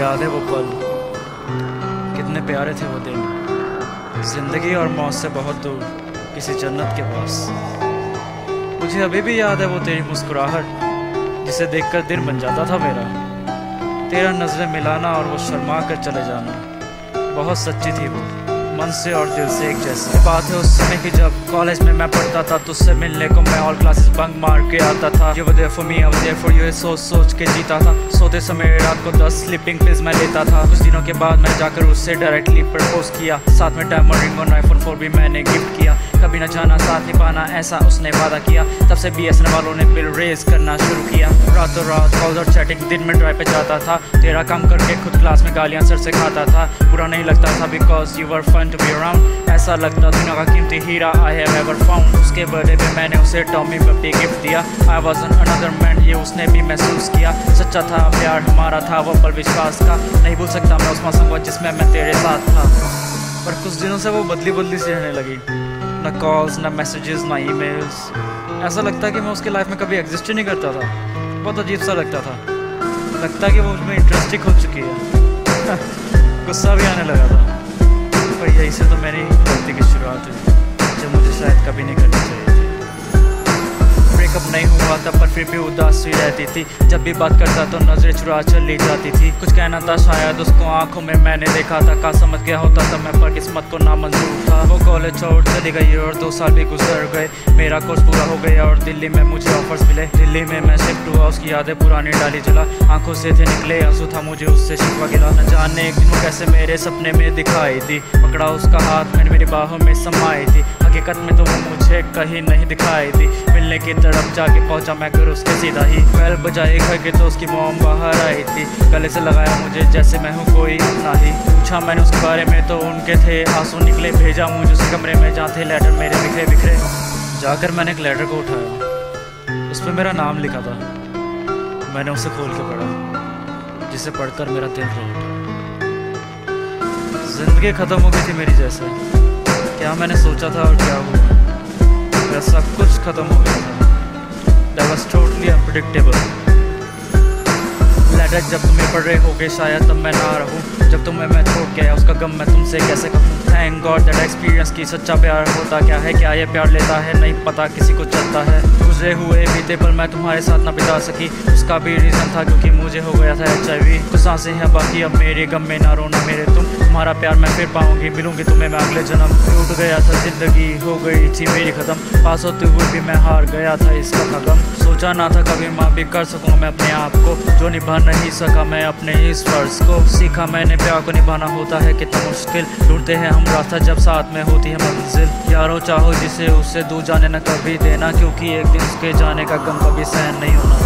याद है वो पल, कितने प्यारे थे वो दिन। जिंदगी और मौत से बहुत दूर किसी जन्नत के पास। मुझे अभी भी याद है वो तेरी मुस्कुराहट, जिसे देखकर दिन बन जाता था मेरा। तेरा नजरें मिलाना और वो शर्मा कर चले जाना, बहुत सच्ची थी वो, मन से और दिल से एक जैसी। बात है उस समय की जब कॉलेज में मैं पढ़ता था, तुझसे मिलने को मैं ऑल क्लासेस बंक मार के आता था। You were there for me, I was there for you, सोच सोच के जीता था। सोते समय रात को 10 स्लीपिंग पिल्स मैं लेता था। कुछ दिनों के बाद मैं जाकर उससे डायरेक्टली प्रपोज किया, साथ में डायमंड रिंग और iPhone 4 भी मैंने गिफ्ट किया। कभी न जाना साथ निभाना, ऐसा उसने वादा किया। तब से BSNL वालों ने बिल रेज करना शुरू किया। रातों रात कॉल्स और चैटिंग, दिन में ड्राइव पे जाता था। तेरा काम करके खुद क्लास में गालियां सर से खाता था। बुरा नहीं लगता था because you were fun to be around. ऐसा लगता दुनिया का कीमती हीरा आई हैव एवर फाउंड। उसके बर्थडे पे मैंने उसे टॉमी पप्पी गिफ्ट दिया। आई वाज अनदर मैन, ये उसने भी महसूस किया। सच्चा था प्यार हमारा, था वो पल विश्वास का। नहीं भूल सकता मैं उस मौसम को जिसमें मैं तेरे साथ था। पर कुछ दिनों से वो बदली बदली सी रहने लगी, न कॉल्स न मैसेजेस न ईमेल्स। ऐसा लगता कि मैं उसकी लाइफ में कभी एग्जिस्ट ही नहीं करता था। बहुत अजीब सा लगता था, लगता कि वो उसमें इंटरेस्ट ही खो चुकी है। गुस्सा भी आने लगा था, पर यही से तो मेरी गलती की शुरुआत हुई, जो मुझे शायद कभी नहीं करनी चाहिए थी। ब्रेकअप नहीं हुआ था पर फिर भी उदास हुई रहती थी। जब भी बात करता तो नजरें चुरा चली जाती थी। कुछ कहना था शायद उसको आंखों में मैंने देखा था। का समझ गया होता तब मैं, पर किस्मत को नामंजूर था। वो कॉलेज छोड़ चली गई और 2 साल भी गुजर गए। मेरा कोर्स पूरा हो गया और दिल्ली में मुझे ऑफर्स मिले। दिल्ली में मैं शिफ्ट हुआ, उसकी यादें पुरानी डाली जला। आंखों से थे निकले आंसू, था मुझे उससे शिकवा गिला। न जाने एक दिन वो कैसे मेरे सपने में दिखाई थी। पकड़ा उसका हाथ, मैंने मेरी बाहों में समाई थी। हकीकत में तो वो मुझे कहीं नहीं दिखाई थी। मिलने की तरफ जाके पहुंचा मैं घर उसके सीधा ही। बेल बजाई घर के तो उसकी मॉम बाहर आई थी। गले से लगाया मुझे जैसे मैं हूँ कोई अपना ही। पूछा मैंने उसके बारे में तो उनके थे आंसू निकले। भेजा मुझे उस कमरे में जहाँ थे लेटर मेरे बिखरे बिखरे। जाकर मैंने एक लेटर को उठाया, उस पर मेरा नाम लिखा था। मैंने उसे खोल के पढ़ा, जिसे पढ़कर मेरा दिल रो उठा। जिंदगी खत्म हो गई थी मेरी जैसे। क्या मैंने सोचा था और क्या हुआ, मेरा सब कुछ खत्म हो गया था। That was totally unpredictable. Letter जब तुम्हें पढ़ रहे होगे शायद तब मैं ना रहूं। जब तुम्हें मैं छोड़ गया उसका गम मैं तुमसे कैसे कहूँ। थैंक गॉड दैट एक्सपीरियंस की सच्चा प्यार होता क्या है। क्या ये प्यार लेता है नहीं पता, किसी को चलता है। गुजरे हुए बीते पल मैं तुम्हारे साथ ना बिता सकी, उसका भी रीज़न था क्योंकि मुझे हो गया था HIV। कुछ सांसें हैं बाकी अब मेरे गम में, ना रोना मेरे तुम। तुम्हारा प्यार मैं फिर पाऊंगी, मिलूंगी तुम्हें मैं अगले जन्म। टूट गया था जिंदगी, हो गई थी मेरी खत्म। पास होते हुए भी मैं हार गया था इसका था गम। सोचा ना था कभी माँ भी कर सकूँ मैं अपने आप को, जो निभा नहीं सका मैं अपने इस फर्ज को। सीखा मैंने प्यार को निभाना होता है कितना मुश्किल। ढूंढते हैं हम रास्ता जब साथ में होती है मंजिल। यारो चाहो जिसे उससे दूर जाने न कभी देना, क्योंकि एक दिन उसके जाने का गम कभी सहन नहीं होना।